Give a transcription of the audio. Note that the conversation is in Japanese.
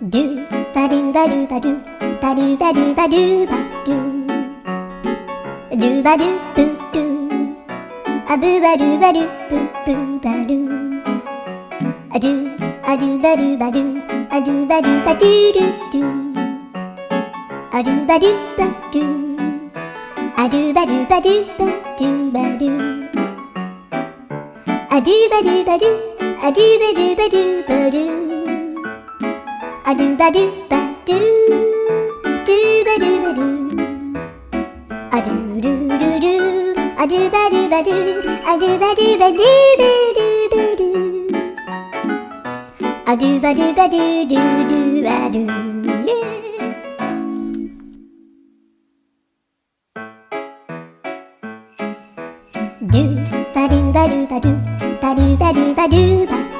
ドゥバドゥバドゥバドゥバドゥバドゥバドゥバドゥドゥバドゥブドゥアブバドゥバドゥブブバドゥアドゥアドゥバドゥバドゥアドゥバドゥバドゥドゥドゥアドゥバドゥバドゥアドゥバドゥバドゥバドゥバドゥアドゥバドゥバドゥアドゥバドゥバドゥバドゥアドゥバドゥバドゥドゥバドゥバドゥアドゥルルルアドゥバドゥバドゥアドゥバドゥバドゥバドゥバドゥアドゥバドゥバドゥドゥドゥアドゥドゥバドゥバドゥバドゥバドゥバドゥバドゥバ